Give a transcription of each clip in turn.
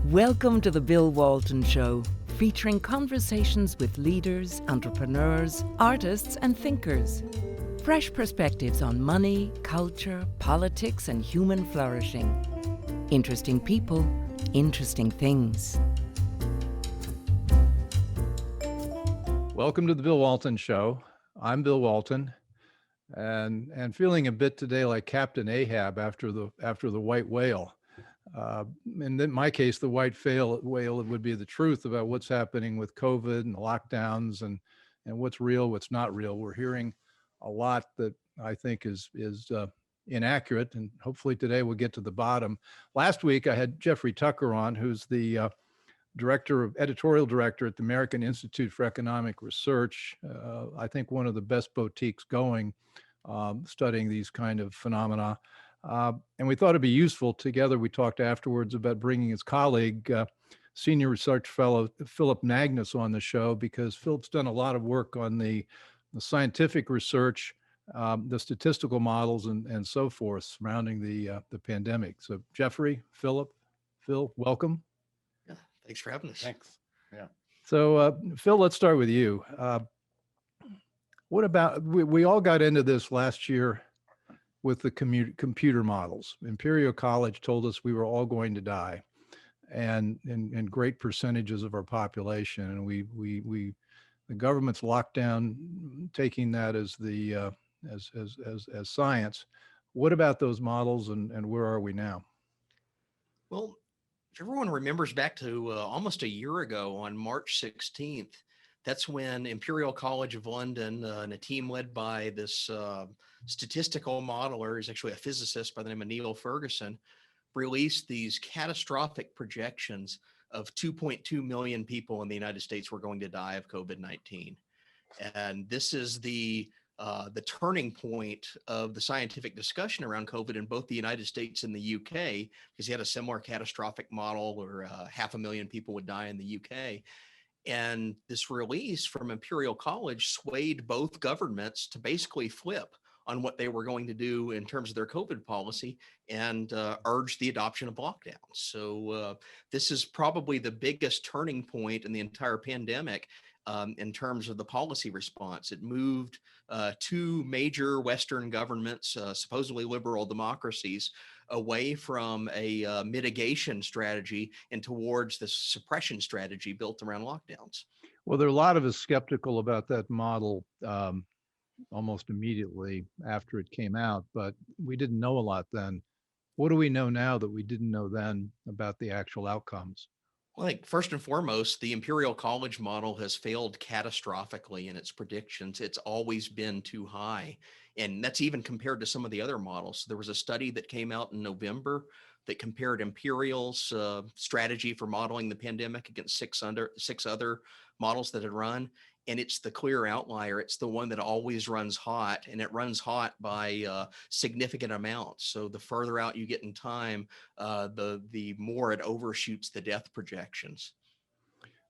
Welcome to the Bill Walton Show, featuring conversations with leaders, entrepreneurs, artists, and thinkers. Fresh perspectives on money, culture, politics, and human flourishing. Interesting people, interesting things. Welcome to the Bill Walton Show. I'm Bill Walton, and feeling a bit today like Captain Ahab after the white whale. And in my case, the white whale would be the truth about what's happening with COVID and the lockdowns and what's real, what's not real. We're hearing a lot that I think is inaccurate, and hopefully today we'll get to the bottom. Last week I had Jeffrey Tucker on, who's the editorial director at the American Institute for Economic Research. I think one of the best boutiques going, studying these kind of phenomena. And we thought it'd be useful together. We talked afterwards about bringing his colleague, senior research fellow Philip Magness, on the show, because Philip's done a lot of work on the scientific research, the statistical models, and so forth surrounding the pandemic. So Jeffrey, Phil, welcome. Yeah, thanks for having us. Thanks. Yeah. So Phil, let's start with you. What about, we all got into this last year with the computer models. Imperial College told us we were all going to die, and great percentages of our population. And the government's lockdown, taking that as the as science. What about those models, and where are we now? Well, if everyone remembers back to almost a year ago on March 16th, that's when Imperial College of London and a team led by this statistical modeler, he's actually a physicist by the name of Neil Ferguson, released these catastrophic projections of 2.2 million people in the United States were going to die of COVID-19. And this is the turning point of the scientific discussion around COVID in both the United States and the UK, because he had a similar catastrophic model where 500,000 people would die in the UK. And this release from Imperial College swayed both governments to basically flip on what they were going to do in terms of their COVID policy and urge the adoption of lockdowns. So this is probably the biggest turning point in the entire pandemic in terms of the policy response. It moved two major Western governments, supposedly liberal democracies, away from a mitigation strategy and towards the suppression strategy built around lockdowns. Well, there are a lot of us skeptical about that model almost immediately after it came out, but we didn't know a lot then. What do we know now that we didn't know then about the actual outcomes? Well, I think first and foremost, the Imperial College model has failed catastrophically in its predictions. It's always been too high. And that's even compared to some of the other models. There was a study that came out in November that compared Imperial's strategy for modeling the pandemic against six other models that had run. And it's the clear outlier. It's the one that always runs hot, and it runs hot by significant amounts. So the further out you get in time, the more it overshoots the death projections.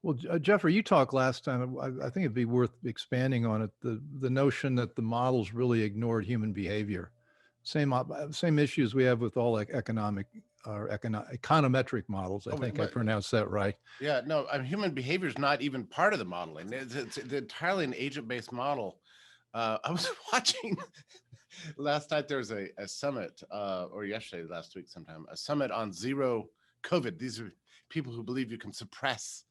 Well, Jeffrey, you talked last time. I think it'd be worth expanding on it. The notion that the models really ignored human behavior. Same issues we have with all econometric models. I think I pronounced that right. Yeah, no, human behavior is not even part of the modeling. It's entirely an agent-based model. I was watching last night. There was a summit, or last week sometime, a summit on zero COVID. These are people who believe you can suppress,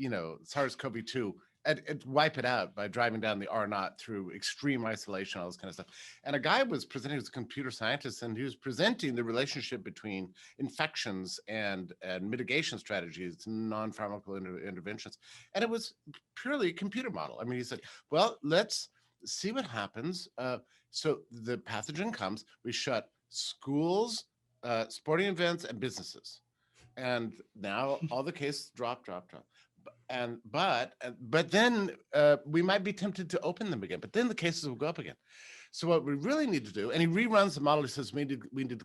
SARS-CoV-2 and wipe it out by driving down the R0 through extreme isolation, all this kind of stuff. And a guy was presenting, as a computer scientist, and he was presenting the relationship between infections and mitigation strategies, non-pharmacological interventions. And it was purely a computer model. I mean, he said, well, let's see what happens. So the pathogen comes, we shut schools, sporting events, and businesses. And now all the cases drop. But then we might be tempted to open them again, but then the cases will go up again. So what we really need to do, and he reruns the model, he says we need to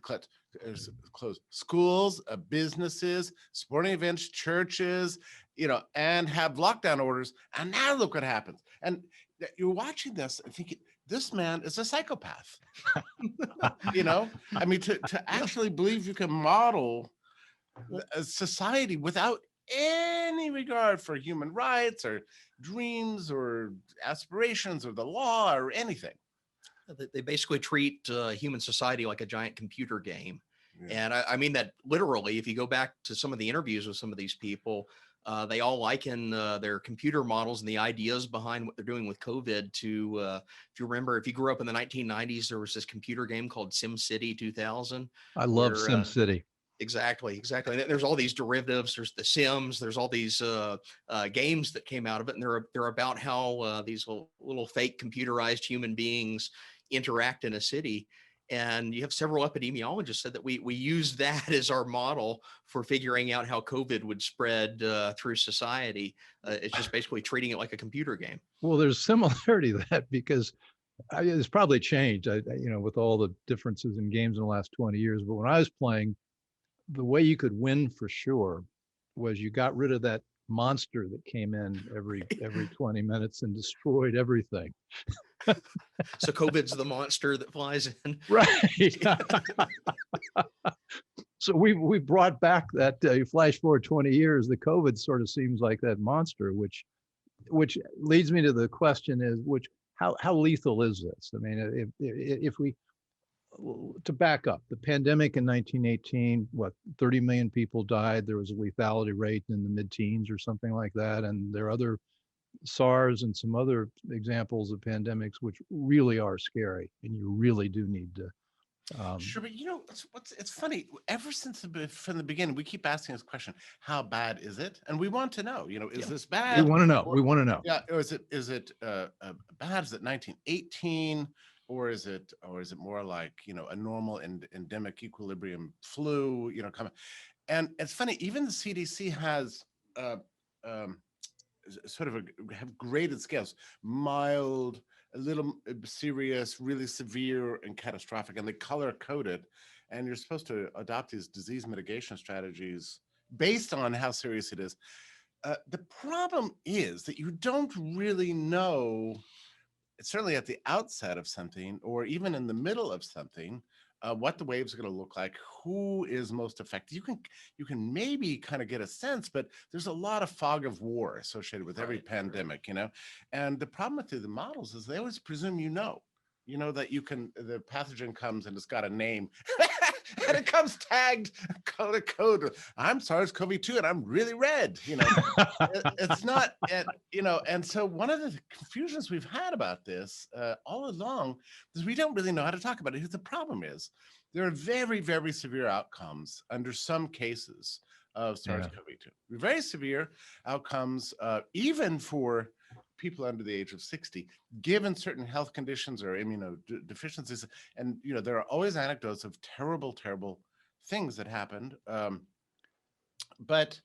close schools, businesses, sporting events, churches, and have lockdown orders. And now look what happens. And you're watching this and thinking, this man is a psychopath. I mean, to actually believe you can model Well, a society without any regard for human rights or dreams or aspirations or the law or anything. they basically treat human society like a giant computer game. Yeah. And I mean that literally. If you go back to some of the interviews with some of these people, they all liken their computer models and the ideas behind what they're doing with COVID to, if you remember, if you grew up in the 1990s, there was this computer game called SimCity 2000, I love where SimCity. exactly. And there's all these derivatives. There's the Sims. There's all these games that came out of it, and they're about how these little fake computerized human beings interact in a city. And you have several epidemiologists said that we use that as our model for figuring out how COVID would spread through society. It's just basically treating it like a computer game. Well, there's similarity to that because it's probably changed, with all the differences in games in the last 20 years. But when I was playing, the way you could win for sure was you got rid of that monster that came in every 20 minutes and destroyed everything. So COVID's the monster that flies in. Right. So we brought back that flash forward 20 years, the COVID sort of seems like that monster, which leads me to the question is, how lethal is this? I mean, if we, to back up, the pandemic in 1918, 30 million people died. There was a lethality rate in the mid-teens or something like that. And there are other SARS and some other examples of pandemics which really are scary, and you really do need to. Sure, but it's funny. Ever since from the beginning, we keep asking this question: how bad is it? And we want to know. Is this bad? We want to know. We want to know. Yeah, or is it bad? Is it 1918, or is it more like a normal and endemic equilibrium flu? Coming. And it's funny. Even the CDC has sort of have graded scales: mild, a little serious, really severe, and catastrophic, and they color code it. And you're supposed to adopt these disease mitigation strategies based on how serious it is. The problem is that you don't really know, certainly at the outset of something, or even in the middle of something, what the waves are going to look like, who is most affected. You can maybe kind of get a sense, but there's a lot of fog of war associated with every pandemic, And the problem with the models is they always presume that the pathogen comes and it's got a name and it comes tagged color code. I'm SARS-CoV-2 and I'm really red. It's not, and so one of the confusions we've had about this all along is we don't really know how to talk about it. The problem is there are very, very severe outcomes under some cases of SARS-CoV-2. Very severe outcomes, even for people under the age of 60, given certain health conditions or immunodeficiencies. And, there are always anecdotes of terrible, terrible things that happened. But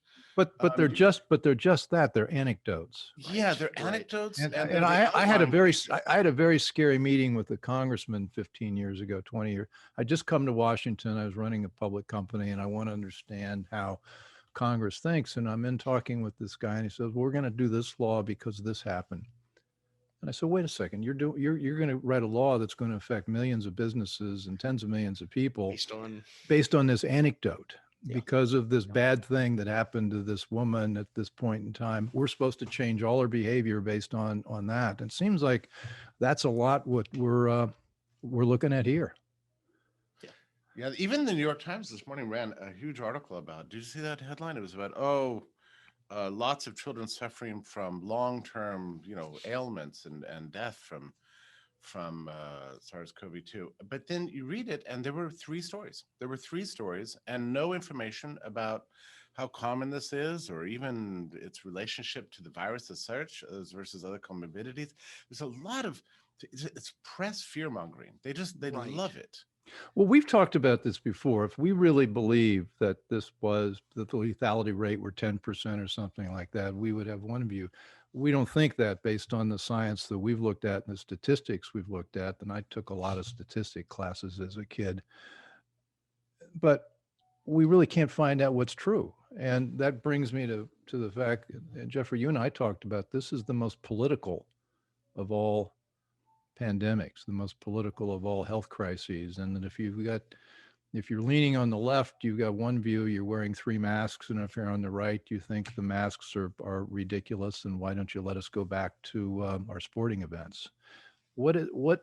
they're just that. They're anecdotes. Yeah, they're anecdotes. And I had a very scary meeting with a congressman 15 years ago, 20 years. I just come to Washington. I was running a public company, and I want to understand how Congress thinks. And I'm in talking with this guy, and he says, "We're going to do this law because this happened." And I said, "Wait a second, you're going to write a law that's going to affect millions of businesses and tens of millions of people based on this anecdote." Because of this bad thing that happened to this woman at this point in time. We're supposed to change all our behavior based on that. And it seems like that's a lot what we're looking at here. Yeah, even the New York Times this morning ran a huge article about, did you see that headline? It was about, lots of children suffering from long-term, ailments and death from SARS-CoV-2. But then you read it and there were three stories. And no information about how common this is or even its relationship to the virus as such versus other comorbidities. There's a lot of, it's press fear mongering. They love it. Well, we've talked about this before. If we really believe that the lethality rate were 10% or something like that, we would have one view. We don't think that based on the science that we've looked at and the statistics we've looked at. And I took a lot of statistic classes as a kid. But we really can't find out what's true. And that brings me to the fact, and Jeffrey, you and I talked about, this is the most political of all pandemics, the most political of all health crises. And that if you've got if you're leaning on the left, you've got one view, you're wearing 3 masks. And if you're on the right, you think the masks are ridiculous. And why don't you let us go back to our sporting events? What do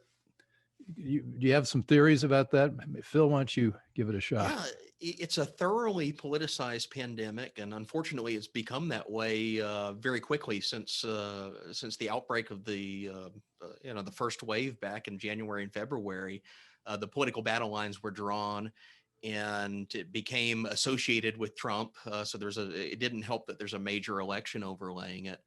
you have some theories about that? Phil, why don't you give it a shot? Yeah, it's a thoroughly politicized pandemic, and unfortunately, it's become that way very quickly since the outbreak of the first wave back in January and February. The political battle lines were drawn, and it became associated with Trump. So it didn't help that there's a major election overlaying it.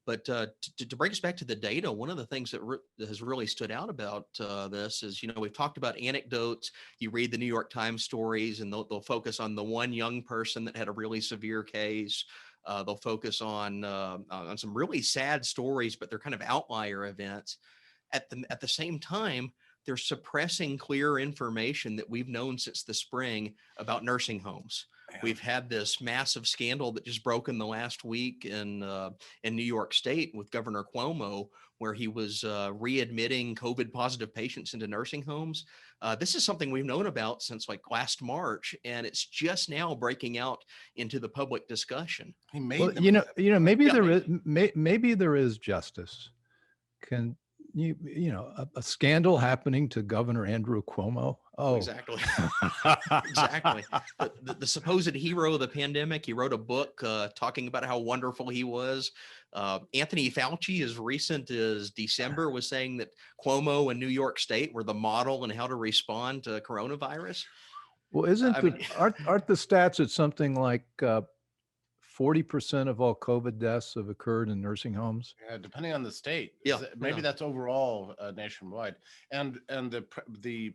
But to bring us back to the data, one of the things that has really stood out about this is, we've talked about anecdotes. You read the New York Times stories, and they'll focus on the one young person that had a really severe case. They'll focus on some really sad stories, but they're kind of outlier events. At the same time, they're suppressing clear information that we've known since the spring about nursing homes. Yeah. We've had this massive scandal that just broke in the last week in New York State with Governor Cuomo, where he was readmitting COVID positive patients into nursing homes. This is something we've known about since like last March, and it's just now breaking out into the public discussion. He made Well, them. maybe Yeah, maybe there is justice. Can a scandal happening to Governor Andrew Cuomo? Oh, exactly. Exactly. The supposed hero of the pandemic, he wrote a book talking about how wonderful he was. Anthony Fauci, as recent as December, was saying that Cuomo and New York State were the model in how to respond to coronavirus. Well, aren't the stats at something like 40% of all COVID deaths have occurred in nursing homes? Yeah, depending on the state. Yeah, Maybe yeah. that's overall nationwide. And the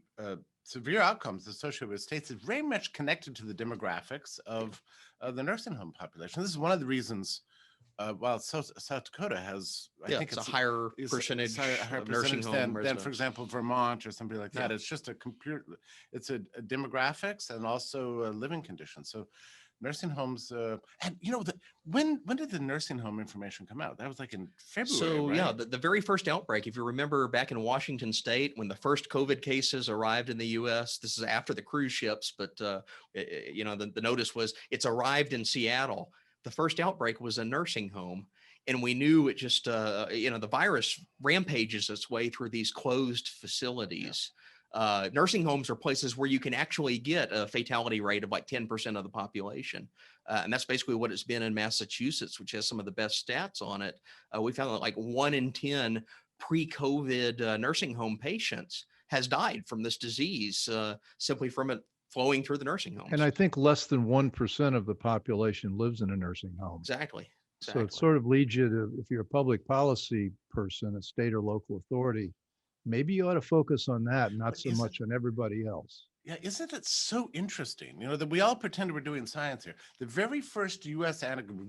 severe outcomes associated with states is very much connected to the demographics of the nursing home population. This is one of the reasons. While South Dakota has, I think it's a higher percentage of nursing home than, for example, Vermont or somebody like that. Yeah. It's just it's a demographics and also living conditions. So nursing homes, and when did the nursing home information come out? That was like in February. So right? yeah, the very first outbreak, if you remember back in Washington State, when the first COVID cases arrived in the U.S., this is after the cruise ships, but the notice was it's arrived in Seattle. The first outbreak was a nursing home. And we knew it just, the virus rampages its way through these closed facilities. Nursing homes are places where you can actually get a fatality rate of like 10% of the population. And that's basically what it's been in Massachusetts, which has some of the best stats on it. We found that like 1 in 10 pre-COVID nursing home patients has died from this disease simply from it flowing through the nursing homes. And I think less than 1% of the population lives in a nursing home. Exactly. So it sort of leads you to, if you're a public policy person, a state or local authority, maybe you ought to focus on that, not so much on everybody else. Yeah, isn't it so interesting? That we all pretend we're doing science here. The very first U.S.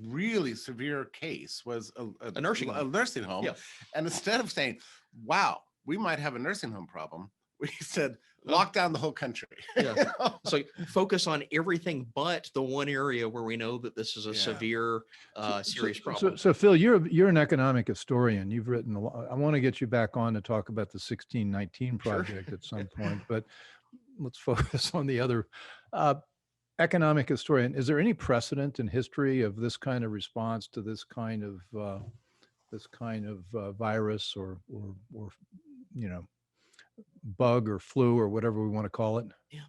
really severe case was a nursing home. Yeah. And instead of saying, wow, we might have a nursing home problem, we said, lock down the whole country. Yeah. So focus on everything but the one area where we know that this is a severe, serious problem. So Phil, you're an economic historian. You've written a lot. I want to get you back on to talk about the 1619 project at some point, but let's focus on the other economic historian. Is there any precedent in history of this kind of response to this kind of virus or bug or flu or whatever we want to call it? Yeah.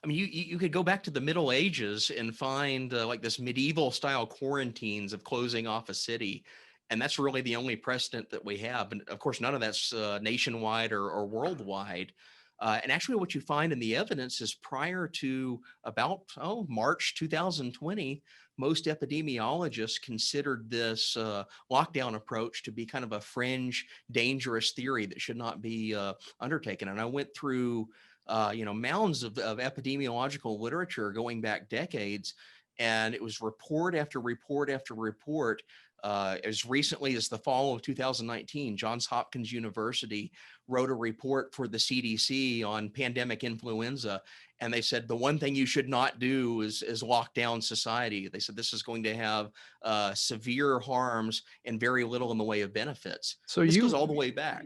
I mean, you could go back to the Middle Ages and find like this medieval style quarantines of closing off a city. And that's really the only precedent that we have. And of course, none of that's nationwide or worldwide. And actually what you find in the evidence is prior to about March 2020, most epidemiologists considered this lockdown approach to be kind of a fringe, dangerous theory that should not be undertaken. And I went through, mounds of epidemiological literature going back decades, and it was report after report after report As recently as the fall of 2019, Johns Hopkins University wrote a report for the CDC on pandemic influenza. And they said the one thing you should not do is lock down society. They said this is going to have severe harms and very little in the way of benefits. So This goes all the way back.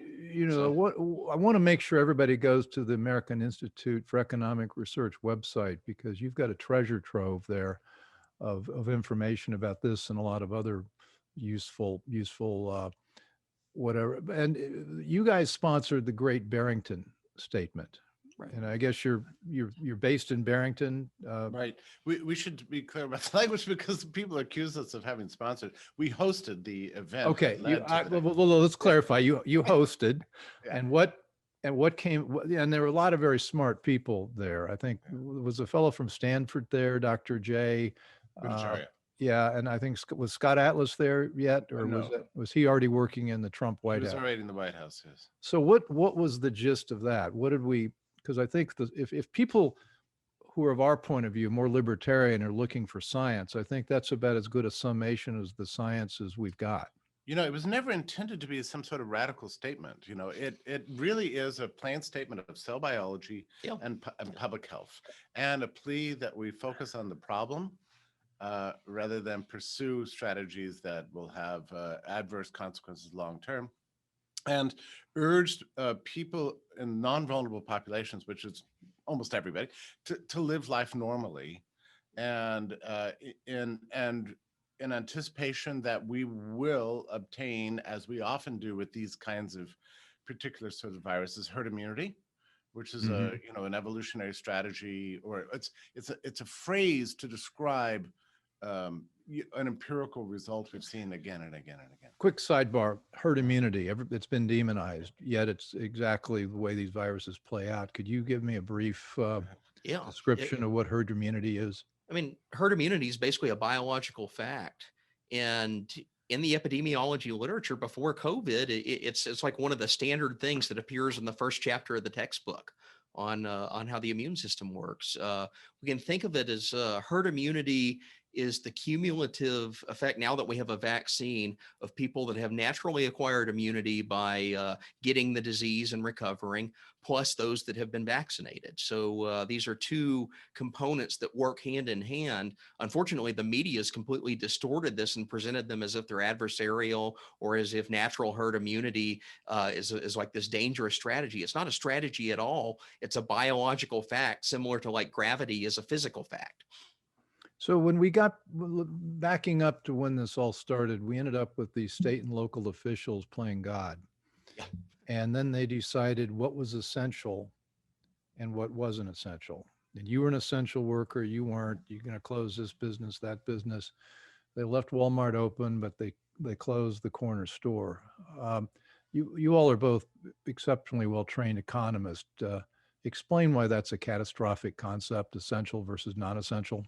So, what I want to make sure everybody goes to the American Institute for Economic Research website, because you've got a treasure trove there of information about this and a lot of other useful whatever. And you guys sponsored the Great Barrington Statement. right. And I guess you're based in Barrington. Right. We should be clear about the language, because people accuse us of having sponsored. We hosted the event. Okay, that led to that. well, let's clarify. You hosted, Yeah. and what came, and there were a lot of very smart people there. I think was a fellow from Stanford there, Dr. J. Bhattacharya. Yeah, and I think was Scott Atlas there yet, or No. was he already working in the Trump He White was House? already in the White House. Yes. So what was the gist of that? What did we? Because I think if people who are of our point of view more libertarian are looking for science, I think that's about as good a summation as the sciences we've got. It was never intended to be some sort of radical statement. It really is a plain statement of cell biology Yeah. and public health, and a plea that we focus on the problem rather than pursue strategies that will have adverse consequences long term, and urged people in non-vulnerable populations, which is almost everybody, to live life normally, and in anticipation that we will obtain, as we often do with these kinds of particular sort of viruses, herd immunity, which is an evolutionary strategy, or it's a phrase to describe an empirical result we've seen again and again and again. Quick sidebar: herd immunity. It's been demonized, yet it's exactly the way these viruses play out. Could you give me a brief Yeah. description of what herd immunity is? I mean, herd immunity is basically a biological fact. And in the epidemiology literature before COVID, it's like one of the standard things that appears in the first chapter of the textbook on how the immune system works. We can think of it as herd immunity is the cumulative effect, now that we have a vaccine, of people that have naturally acquired immunity by getting the disease and recovering, plus those that have been vaccinated. So these are two components that work hand in hand. Unfortunately, the media has completely distorted this and presented them as if they're adversarial, or as if natural herd immunity is like this dangerous strategy. It's not a strategy at all. It's a biological fact, similar to like gravity is a physical fact. So when we got backing up to when this all started, we ended up with these state and local officials playing God. Yeah. And then they decided what was essential and what wasn't essential. And you were an essential worker, you weren't. You're going to close this business, that business. They left Walmart open, but they closed the corner store. You all are both exceptionally well-trained economists. Explain why that's a catastrophic concept, essential versus non-essential.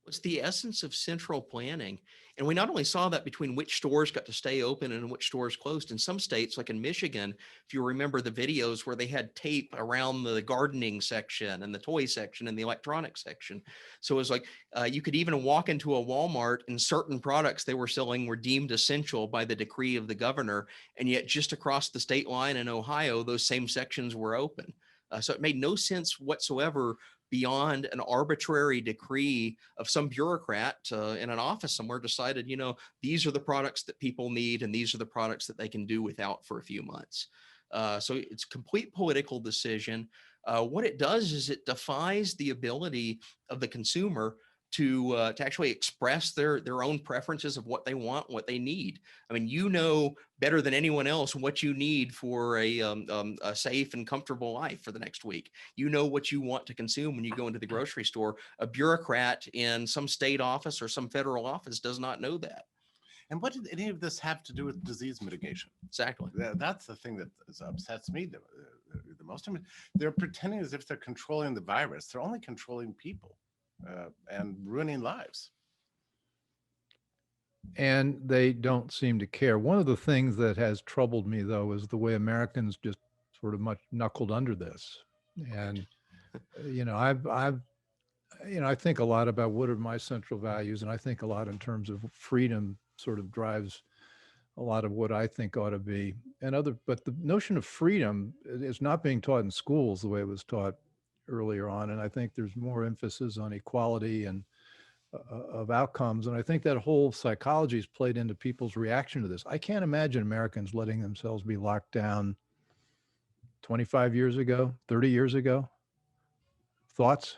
It's the essence of central planning. And we not only saw that between which stores got to stay open and which stores closed. In some states, like in Michigan, if you remember the videos where they had tape around the gardening section and the toy section and the electronics section. So it was like you could even walk into a Walmart and certain products they were selling were deemed essential by the decree of the governor. And yet just across the state line in Ohio, those same sections were open. So it made no sense whatsoever beyond an arbitrary decree of some bureaucrat in an office somewhere decided, these are the products that people need and these are the products that they can do without for a few months. So it's a complete political decision. What it does is it defies the ability of the consumer to actually express their own preferences of what they want, what they need. I mean, better than anyone else what you need for a safe and comfortable life for the next week. You know what you want to consume when you go into the grocery store. A bureaucrat in some state office or some federal office does not know that. And what did any of this have to do with disease mitigation? Exactly. That's the thing that upsets me the most. I mean, they're pretending as if they're controlling the virus. They're only controlling people. And ruining lives. And they don't seem to care. One of the things that has troubled me, though, is the way Americans just sort of much knuckled under this. And, I think a lot about what are my central values, and I think a lot in terms of freedom, sort of drives a lot of what I think ought to be. But the notion of freedom is not being taught in schools the way it was taught earlier on. And I think there's more emphasis on equality and of outcomes. And I think that whole psychology is played into people's reaction to this. I can't imagine Americans letting themselves be locked down 25 years ago, 30 years ago. Thoughts?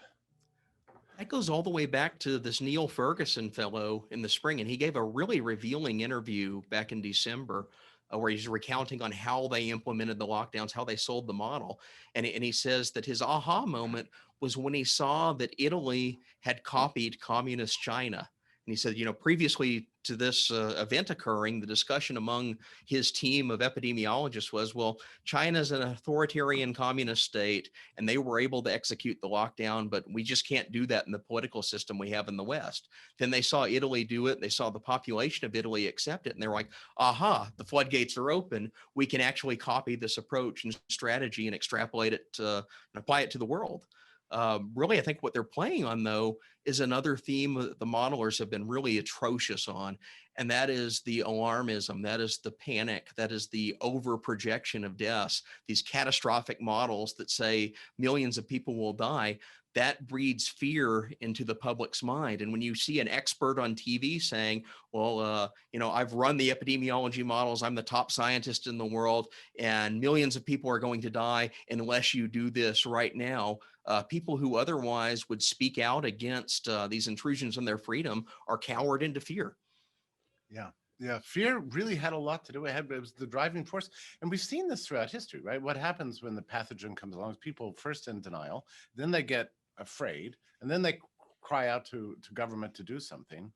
That goes all the way back to this Neil Ferguson fellow in the spring, and he gave a really revealing interview back in December where he's recounting on how they implemented the lockdowns, how they sold the model. And he says that his aha moment was when he saw that Italy had copied communist China. And he said, previously to this event occurring, the discussion among his team of epidemiologists was, well, China's an authoritarian communist state, and they were able to execute the lockdown, but we just can't do that in the political system we have in the West. Then they saw Italy do it. They saw the population of Italy accept it. And they're like, aha, the floodgates are open. We can actually copy this approach and strategy and extrapolate it and apply it to the world. Really, I think what they're playing on, though, is another theme that the modelers have been really atrocious on, and that is the alarmism, that is the panic, that is the over projection of deaths, these catastrophic models that say millions of people will die. That breeds fear into the public's mind. And when you see an expert on TV saying, well, I've run the epidemiology models, I'm the top scientist in the world, and millions of people are going to die unless you do this right now, people who otherwise would speak out against these intrusions on their freedom are cowered into fear. Yeah. Yeah. Fear really had a lot to do with it. It was the driving force. And we've seen this throughout history, right? What happens when the pathogen comes along is people first in denial, then they get afraid, and then they cry out to government to do something.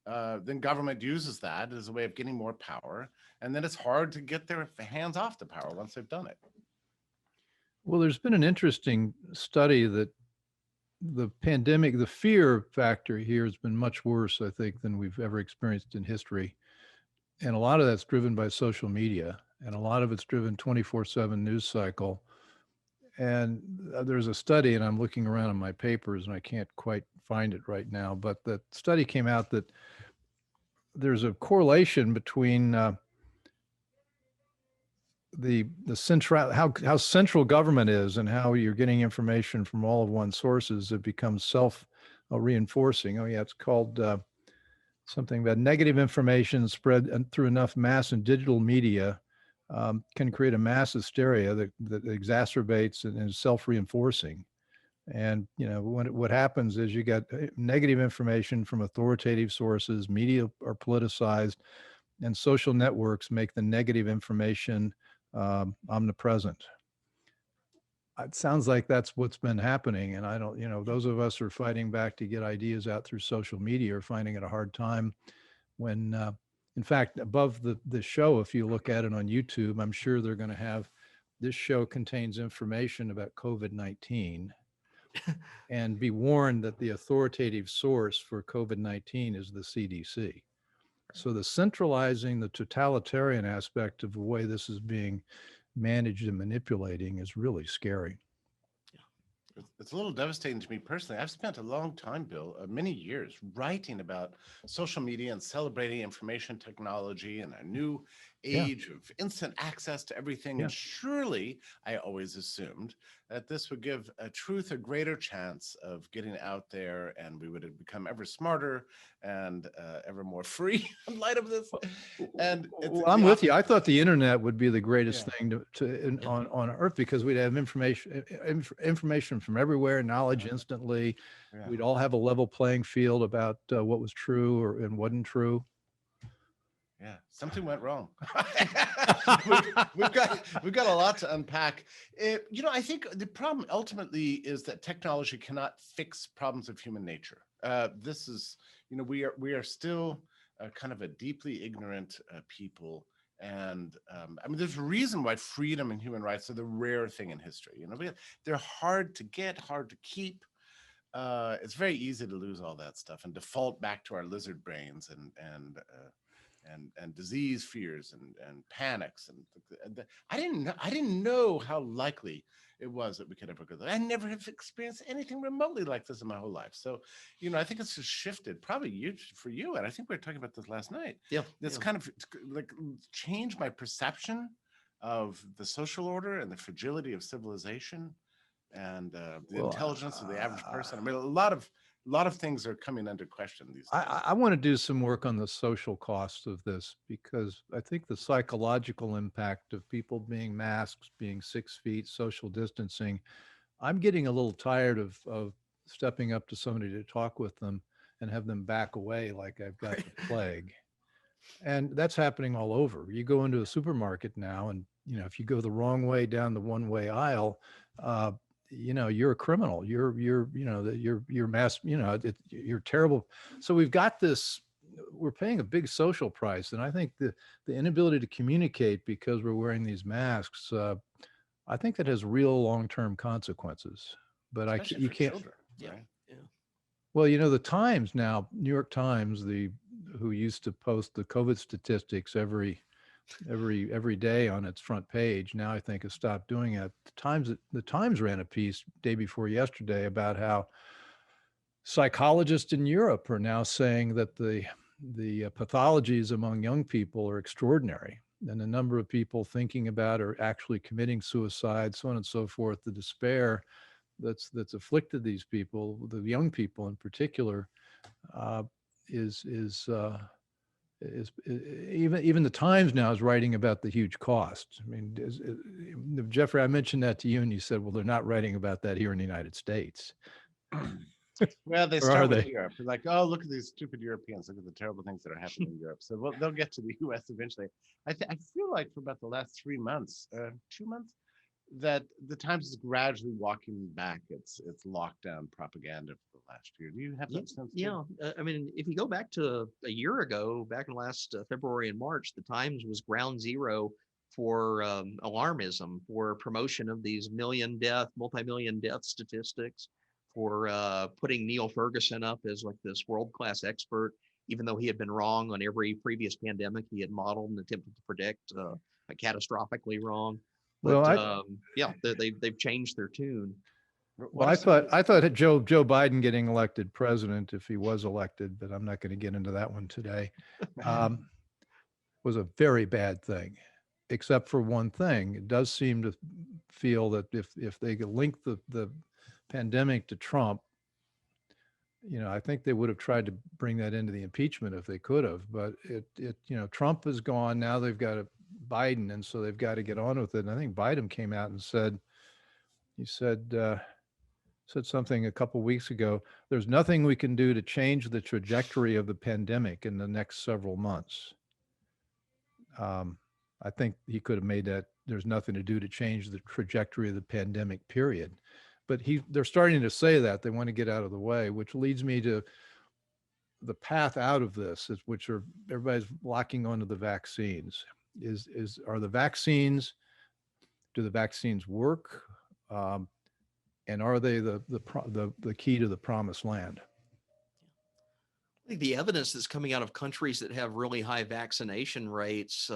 Then government uses that as a way of getting more power. And then it's hard to get their hands off the power once they've done it. Well, there's been an interesting study that the pandemic, the fear factor here has been much worse, I think, than we've ever experienced in history. And a lot of that's driven by social media, and a lot of it's driven 24/7 news cycle. And there's a study, and I'm looking around in my papers, and I can't quite find it right now, but the study came out that there's a correlation between the central how central government is and how you're getting information from all of one's sources. It becomes self reinforcing. Oh yeah, it's called something about negative information spread through enough mass and digital media can create a mass hysteria that exacerbates and is self reinforcing. And what happens is you get negative information from authoritative sources, media are politicized, and social networks make the negative information omnipresent. It sounds like that's what's been happening. And I don't, those of us who are fighting back to get ideas out through social media are finding it a hard time when, in fact, above the show, if you look at it on YouTube, I'm sure they're going to have, this show contains information about COVID-19 and be warned that the authoritative source for COVID-19 is the CDC. So the centralizing, the totalitarian aspect of the way this is being managed and manipulating is really scary. It's a little devastating to me personally. I've spent a long time, Bill, many years writing about social media and celebrating information technology and a new age of instant access to everything. Yeah. And surely I always assumed that this would give truth a greater chance of getting out there, and we would have become ever smarter and ever more free in light of this. And I'm with you. I thought the internet would be the greatest thing on earth, because we'd have information from everywhere, knowledge instantly. Yeah. We'd all have a level playing field about what was true and wasn't true. Yeah, something went wrong. we've got a lot to unpack. I think the problem ultimately is that technology cannot fix problems of human nature. This is, we are still kind of a deeply ignorant people. And there's a reason why freedom and human rights are the rare thing in history. They're hard to get, hard to keep. It's very easy to lose all that stuff and default back to our lizard brains and and disease fears and panics I didn't know how likely it was that we could ever go there. I never have experienced anything remotely like this in my whole life. So, I think it's just shifted probably for you. And I think we were talking about this last night. Yeah. It's kind of like changed my perception of the social order and the fragility of civilization and the intelligence of the average person. I mean, a lot of things are coming under question these days. I want to do some work on the social cost of this, because I think the psychological impact of people being masked, being 6 feet, social distancing, I'm getting a little tired of stepping up to somebody to talk with them and have them back away like I've got the plague. And that's happening all over. You go into a supermarket now, and if you go the wrong way down the one-way aisle, you're a criminal. You're mass. You're terrible. So we've got this. We're paying a big social price, and I think the inability to communicate because we're wearing these masks, I think that has real long-term consequences. But Especially you for can't. children, Yeah. right? Yeah. Well, the Times now, New York Times, who used to post the COVID statistics every day on its front page, now I think has stopped doing it. The Times ran a piece day before yesterday about how psychologists in Europe are now saying that the pathologies among young people are extraordinary, and the number of people thinking about or actually committing suicide, so on and so forth, the despair that's afflicted these people, the young people in particular, is even the Times now is writing about the huge cost. I mean, Jeffrey, I mentioned that to you, and you said, "Well, they're not writing about that here in the United States." Well, they Or start are with they? Europe. They're like, oh, look at these stupid Europeans. Look at the terrible things that are happening in Europe. So they'll get to the U.S. eventually. I feel like for about the last 3 months, 2 months, that the Times is gradually walking back its lockdown propaganda for the last year. Do you have that sense? Yeah. I mean, if you go back to a year ago, back in last February and March, the Times was ground zero for alarmism, for promotion of these multi-million death statistics, for putting Neil Ferguson up as like this world-class expert, even though he had been wrong on every previous pandemic he had modeled and attempted to predict, catastrophically wrong. But Well, they've changed their tune. I thought Joe Biden getting elected president, if he was elected, but I'm not going to get into that one today, was a very bad thing, except for one thing. It does seem to feel that if they could link the pandemic to Trump, I think they would have tried to bring that into the impeachment if they could have. But Trump is gone now. They've got a Biden, and so they've got to get on with it. And I think Biden came out and said something a couple of weeks ago. There's nothing we can do to change the trajectory of the pandemic in the next several months. I think he could have made that there's nothing to do to change the trajectory of the pandemic, period. But they're starting to say that they want to get out of the way, which leads me to the path out of this, which are everybody's locking onto the vaccines. Do the vaccines work? And are they the key to the promised land? I think the evidence that's coming out of countries that have really high vaccination rates,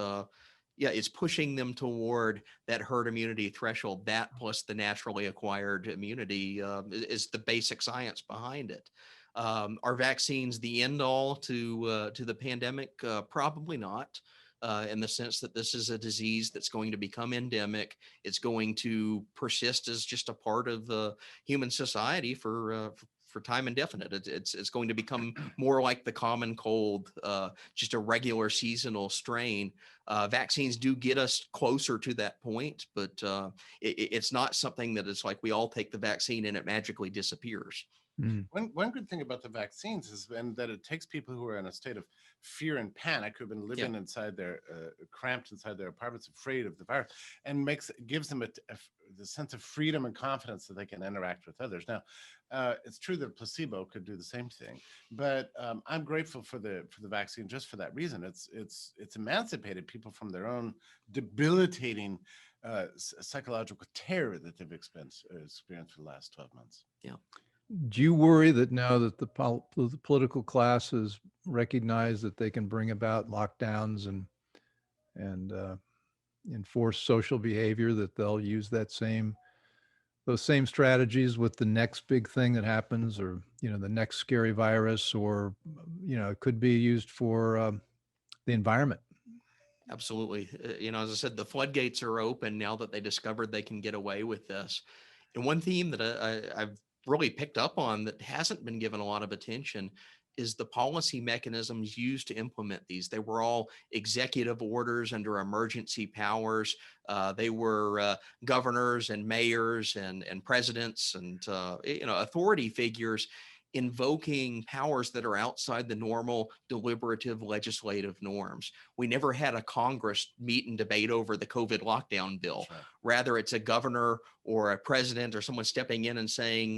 it's pushing them toward that herd immunity threshold. That plus the naturally acquired immunity is the basic science behind it. Are vaccines the end all to the pandemic? Probably not. In the sense that this is a disease that's going to become endemic. It's going to persist as just a part of human society for time indefinite. It's going to become more like the common cold, just a regular seasonal strain. Vaccines do get us closer to that point, but it's not something that it's like we all take the vaccine and it magically disappears. One good thing about the vaccines is that it takes people who are in a state of fear and panic, who've been living inside their cramped inside their apartments, afraid of the virus, and gives them the sense of freedom and confidence that they can interact with others. Now, it's true that placebo could do the same thing, but I'm grateful for the vaccine just for that reason. It's emancipated people from their own debilitating psychological terror that they've experienced for the last 12 months. Yeah. Do you worry that now that the political class is recognize that they can bring about lockdowns and enforce social behavior, that they'll use those same strategies with the next big thing that happens, or the next scary virus, or it could be used for the environment. Absolutely. As I said, the floodgates are open now that they discovered they can get away with this. And one theme that I've really picked up on that hasn't been given a lot of attention is the policy mechanisms used to implement these. They were all executive orders under emergency powers. They were governors and mayors and presidents and authority figures invoking powers that are outside the normal deliberative legislative norms. We never had a Congress meet and debate over the COVID lockdown bill. Right. Rather, it's a governor or a president or someone stepping in and saying,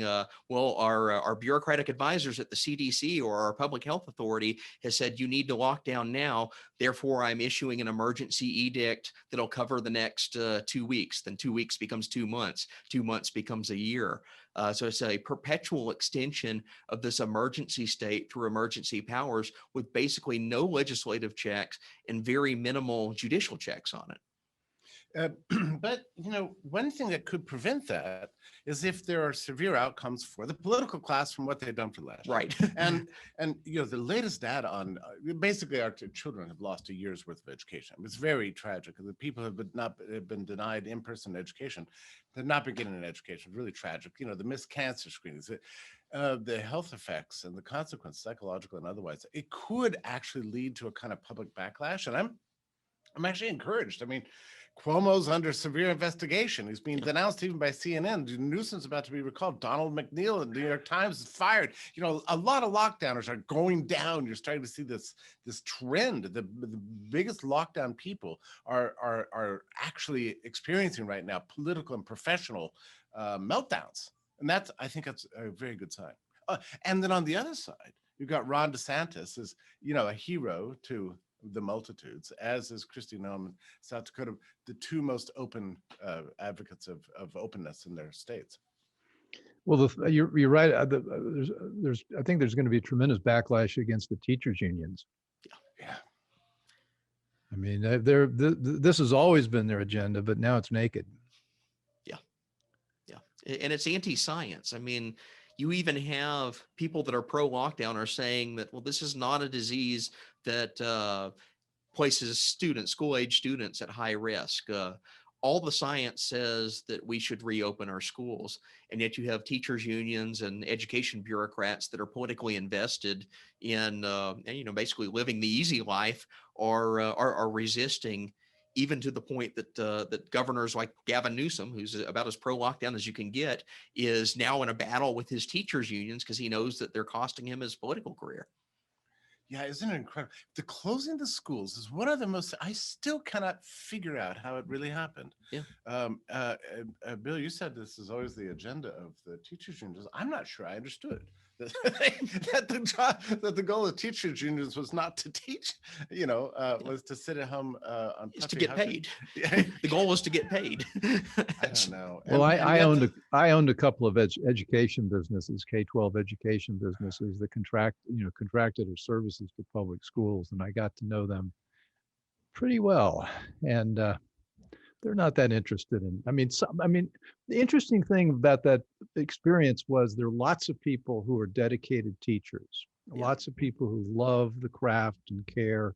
well, our bureaucratic advisors at the CDC or our public health authority has said you need to lock down now. Therefore, I'm issuing an emergency edict that'll cover the next 2 weeks. Then 2 weeks becomes 2 months. 2 months becomes a year. So it's a perpetual extension of this emergency state through emergency powers with basically no legislative checks and very minimal judicial checks on it. But one thing that could prevent that is if there are severe outcomes for the political class from what they've done for the last Right. year. And the latest data on basically our children have lost a year's worth of education. It's very tragic. The people have been denied in-person education. They've not been getting an education. It's really tragic. The missed cancer screenings, the health effects and the consequences, psychological and otherwise. It could actually lead to a kind of public backlash. And I'm actually encouraged. I mean, Cuomo's under severe investigation. He's being denounced even by CNN. Newsom's about to be recalled. Donald McNeil in the New York Times is fired. A lot of lockdowners are going down. You're starting to see this trend. The biggest lockdown people are actually experiencing right now political and professional meltdowns. And I think that's a very good sign. And then on the other side, you've got Ron DeSantis as, a hero to the multitudes, as is Kristi Noem in South Dakota, the two most open advocates of openness in their states. Well, you're right. I think there's going to be a tremendous backlash against the teachers' unions. Yeah. I mean, this has always been their agenda, but now it's naked. Yeah. And it's anti-science. I mean, you even have people that are pro-lockdown are saying that, well, this is not a disease that places school-age students at high risk. All the science says that we should reopen our schools, and yet you have teachers unions and education bureaucrats that are politically invested in, basically living the easy life, are resisting, even to the point that governors like Gavin Newsom, who's about as pro-lockdown as you can get, is now in a battle with his teachers unions because he knows that they're costing him his political career. Yeah, isn't it incredible? The closing the schools is one of the most, I still cannot figure out how it really happened. Yeah. Bill, you said this is always the agenda of the teachers unions. I'm not sure I understood that the goal of teachers unions was not to teach, was to sit at home on It's to get paid. The goal was to get paid. I don't know. Well, I owned a couple of education businesses, K-12 education businesses that contracted or services to public schools, and I got to know them pretty well. And they're not that interested in. The interesting thing about that experience was there are lots of people who are dedicated teachers, lots of people who love the craft and care,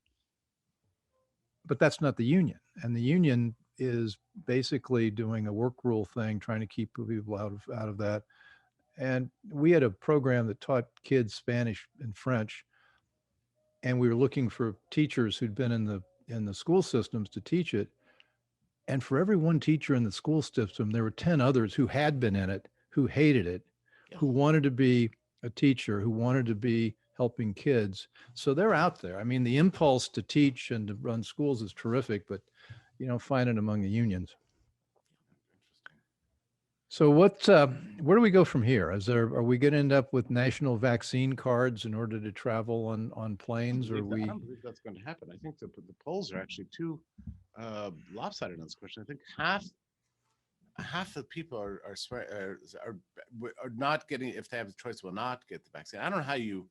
but that's not the union. And the union is basically doing a work rule thing, trying to keep people out of that. And we had a program that taught kids Spanish and French, and we were looking for teachers who'd been in the school systems to teach it. And for every one teacher in the school system, there were 10 others who had been in it, who hated it, who wanted to be a teacher, who wanted to be helping kids. So they're out there. I mean, the impulse to teach and to run schools is terrific, but you don't find it among the unions. So where do we go from here? Are we going to end up with national vaccine cards in order to travel on planes? I don't believe that's going to happen. I think the polls are actually too lopsided on this question. I think half the people are not getting, if they have the choice, will not get the vaccine. I don't know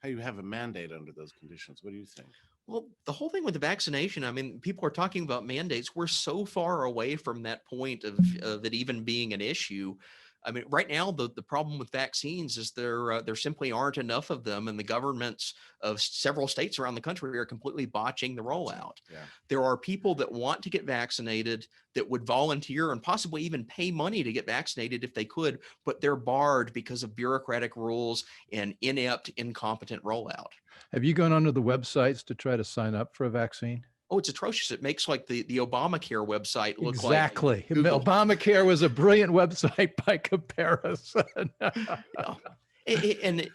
how you have a mandate under those conditions. What do you think? Well, the whole thing with the vaccination, I mean, people are talking about mandates. We're so far away from that point of it even being an issue. I mean, right now, the problem with vaccines is there simply aren't enough of them, and the governments of several states around the country are completely botching the rollout. Yeah. There are people that want to get vaccinated that would volunteer and possibly even pay money to get vaccinated if they could, but they're barred because of bureaucratic rules and inept, incompetent rollout. Have you gone onto the websites to try to sign up for a vaccine? Oh, it's atrocious. It makes like the Obamacare website look Exactly. like Google. Obamacare was a brilliant website by comparison. Yeah. And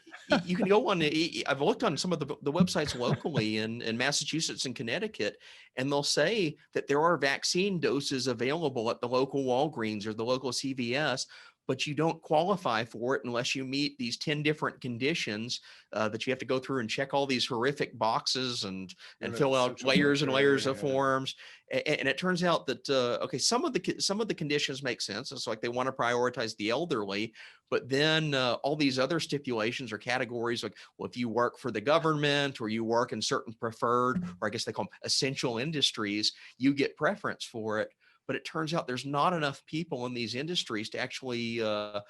you can go on, I've looked on some of the websites locally in Massachusetts and Connecticut, and they'll say that there are vaccine doses available at the local Walgreens or the local CVS, but you don't qualify for it unless you meet these 10 different conditions that you have to go through and check all these horrific boxes and fill out layers and layers of forms. And it turns out that, okay, some of the conditions make sense. It's like they want to prioritize the elderly, but then all these other stipulations or categories like, well, if you work for the government or you work in certain preferred, or I guess they call them essential industries, you get preference for it. But it turns out there's not enough people in these industries to actually to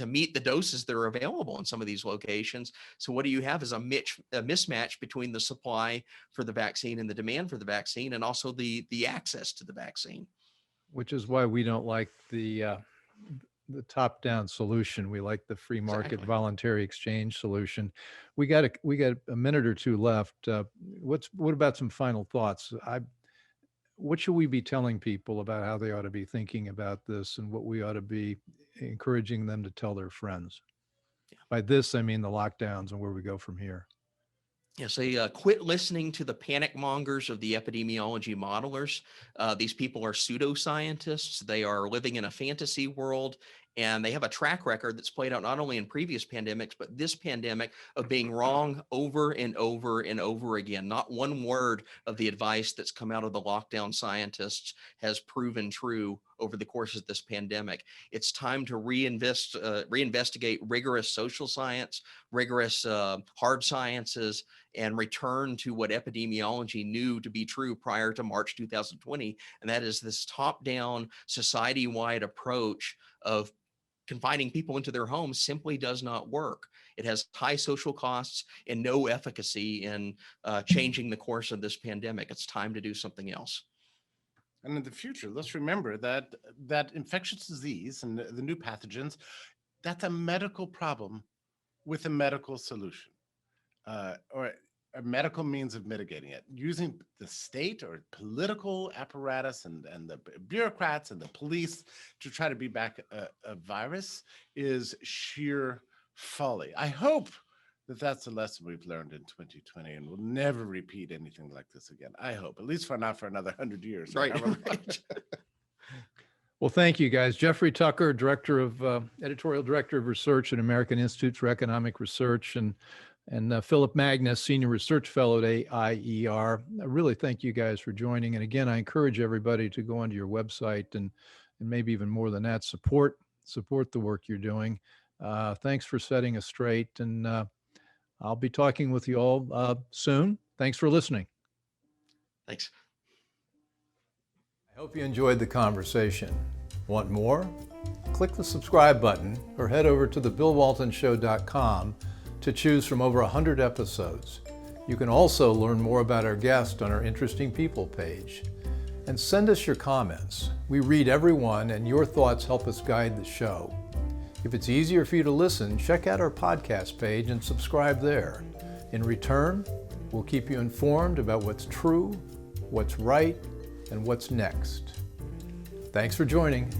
meet the doses that are available in some of these locations. So what you have is a mismatch between the supply for the vaccine and the demand for the vaccine, and also the access to the vaccine. Which is why we don't like the top-down solution. We like the free market voluntary exchange solution. We got a minute or two left. What about some final thoughts? What should we be telling people about how they ought to be thinking about this, and what we ought to be encouraging them to tell their friends? By this, I mean the lockdowns and where we go from here. Yes, they quit listening to the panic mongers of the epidemiology modelers. These people are pseudoscientists. They are living in a fantasy world, and they have a track record that's played out not only in previous pandemics, but this pandemic of being wrong over and over and over again. Not one word of the advice that's come out of the lockdown scientists has proven true over the course of this pandemic. It's time to reinvestigate rigorous social science, rigorous hard sciences, and return to what epidemiology knew to be true prior to March 2020. And that is this top-down, society-wide approach of confining people into their homes simply does not work. It has high social costs and no efficacy in changing the course of this pandemic. It's time to do something else. And in the future, let's remember that infectious disease and the new pathogens, that's a medical problem with a medical solution, or a medical means of mitigating it. Using the state or political apparatus and the bureaucrats and the police to try to beat back a virus is sheer folly. I hope that that's a lesson we've learned in 2020, and we'll never repeat anything like this again. I hope, at least for another 100 years. Right. Well, thank you, guys. Jeffrey Tucker, editorial director of research at American Institute for Economic Research, and Philip Magness, senior research fellow at AIER. I really thank you guys for joining. And again, I encourage everybody to go onto your website and maybe even more than that, support the work you're doing. Thanks for setting us straight. And I'll be talking with you all soon. Thanks for listening. Thanks. I hope you enjoyed the conversation. Want more? Click the subscribe button or head over to thebillwaltonshow.com to choose from over 100 episodes. You can also learn more about our guest on our Interesting People page. And send us your comments. We read every one, and your thoughts help us guide the show. If it's easier for you to listen, check out our podcast page and subscribe there. In return, we'll keep you informed about what's true, what's right, and what's next. Thanks for joining.